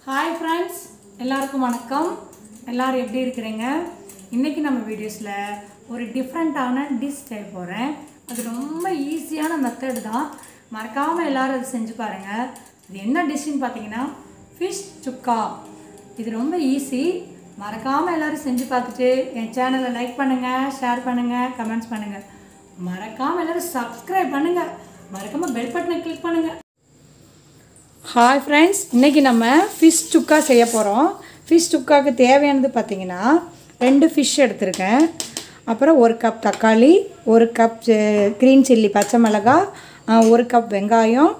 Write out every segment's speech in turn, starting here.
Hi friends, எல்லாருக்கும் வணக்கம். எல்லோரும் எப்படி இருக்கிறீங்க? இன்றைக்கி நம்ம வீடியோஸில் ஒரு டிஃப்ரெண்ட்டான டிஷ் செய்ய போகிறேன். அது ரொம்ப ஈஸியான மெத்தட் தான். மறக்காமல் எல்லோரும் அதை செஞ்சு பாருங்கள். இது என்ன டிஷ்ஷுன்னு பார்த்தீங்கன்னா ஃபிஷ் சுக்கா. இது ரொம்ப ஈஸி. மறக்காமல் எல்லோரும் செஞ்சு பார்த்துட்டு என் சேனலை லைக் பண்ணுங்கள், ஷேர் பண்ணுங்கள், கமெண்ட்ஸ் பண்ணுங்கள். மறக்காமல் எல்லோரும் சப்ஸ்கிரைப் பண்ணுங்கள். மறக்காமல் பெல் பட்டனை கிளிக் பண்ணுங்கள். ஹாய் ஃப்ரெண்ட்ஸ், இன்றைக்கி நம்ம ஃபிஷ் சுக்கா செய்ய போகிறோம். ஃபிஷ் சுக்காவுக்கு தேவையானது பார்த்திங்கன்னா 2 ஃபிஷ் எடுத்திருக்கேன். அப்புறம் 1 கப் தக்காளி, 1 கப் க்ரீன் சில்லி பச்சை மிளகாய், 1 கப் வெங்காயம்,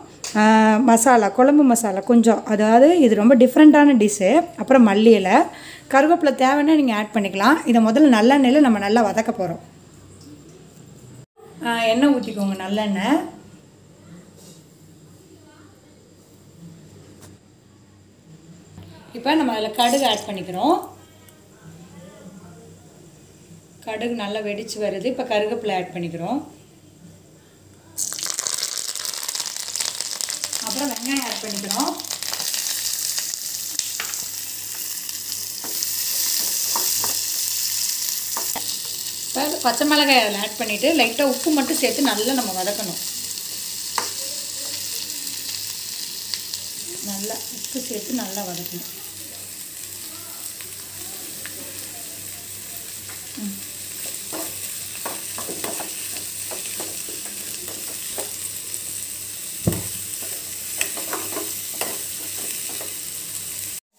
மசாலா குழம்பு மசாலா கொஞ்சம், அதாவது இது ரொம்ப டிஃப்ரெண்ட்டான டிஷ்ஷு. அப்புறம் மல்லி இலை, கருவேப்பிலை தேவைன்னா நீங்கள் ஆட் பண்ணிக்கலாம். இதை முதல்ல நல்லெண்ணெயில் நம்ம நல்லா வதக்க போகிறோம். எண்ணெய் ஊற்றிக்கோங்க, நல்லெண்ணெய். இப்போ நம்ம அதில் கடுகு ஆட் பண்ணிக்கிறோம். கடுகு நல்லா வெடித்து வருது. இப்போ கருவேப்பிலை ஆட் பண்ணிக்கிறோம். அப்புறம் வெங்காயம் ஆட் பண்ணிக்கிறோம். இப்போ பச்சை மிளகாய் அதில் ஆட் பண்ணிவிட்டு லைட்டாக உப்பு மட்டும் சேர்த்து நல்லா நம்ம வதக்கணும். நல்லா உப்பு சேர்த்து நல்லா வதக்கணும்.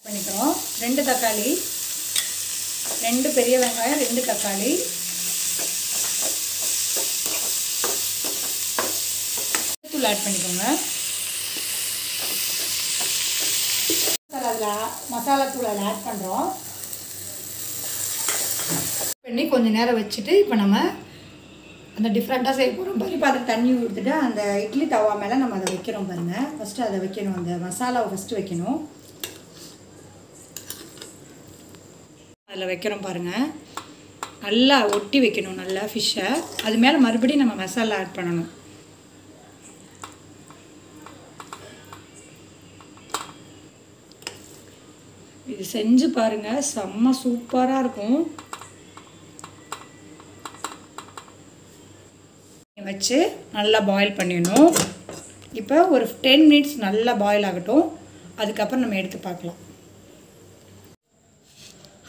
பண்ணிக்கிறோம். 2 தக்காளி, 2 பெரிய வெங்காயம், 2 தக்காளி, தூள் ஆட் பண்ணிக்கோங்க. மசாலா தூள் அதில் ஆட் பண்ணுறோம். பண்ணி கொஞ்சம் நேரம் வச்சுட்டு இப்போ நம்ம அந்த டிஃப்ரெண்ட்டாக செய்ய போகிறோம். பருப்பு தண்ணி ஊற்றிட்டு அந்த இட்லி தவா மேலே நம்ம அதை வைக்கிறோம் பாருங்கள். ஃபஸ்ட்டு அதை வைக்கணும், அந்த மசாலாவை ஃபஸ்ட்டு வைக்கணும். அதில் வைக்கிறோம் பாருங்கள். நல்லா ஒட்டி வைக்கணும் நல்லா ஃபிஷ்ஷை. அது மேலே மறுபடியும் நம்ம மசாலா ஆட் பண்ணணும். இது செஞ்சு பாருங்கள், செம்ம சூப்பராக இருக்கும். வச்சு நல்லா பாயில் பண்ணிடணும். இப்போ ஒரு 10 மினிட்ஸ் நல்லா பாயில் ஆகட்டும். அதுக்கப்புறம் நம்ம எடுத்து பார்க்கலாம்.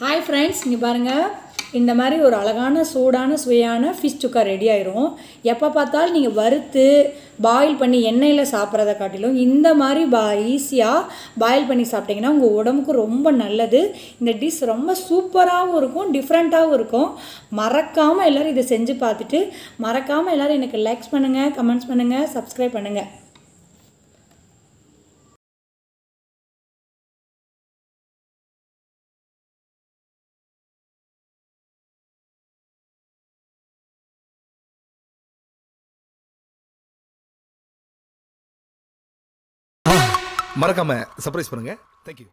ஹாய் ஃப்ரெண்ட்ஸ், இங்கே பாருங்கள், இந்த மாதிரி ஒரு அழகான சூடான சுவையான ஃபிஷ் சுக்கா ரெடி ஆயிரும். எப்போ பார்த்தாலும் நீங்கள் வறுத்து பாயில் பண்ணி எண்ணெயில் சாப்பிட்றத காட்டிலும் இந்த மாதிரி ஈஸியாக பாயில் பண்ணி சாப்பிட்டிங்கன்னா உங்கள் உடம்புக்கு ரொம்ப நல்லது. இந்த டிஷ் ரொம்ப சூப்பராகவும் இருக்கும், டிஃப்ரெண்ட்டாகவும் இருக்கும். மறக்காமல் எல்லோரும் இதை செஞ்சு பார்த்துட்டு மறக்காமல் எல்லோரும் எனக்கு லைக்ஸ் பண்ணுங்கள், கமெண்ட்ஸ் பண்ணுங்கள், சப்ஸ்கிரைப் பண்ணுங்கள். மறக்காம சர்ப்ரைஸ் பண்ணுங்க. தேங்க்யூ.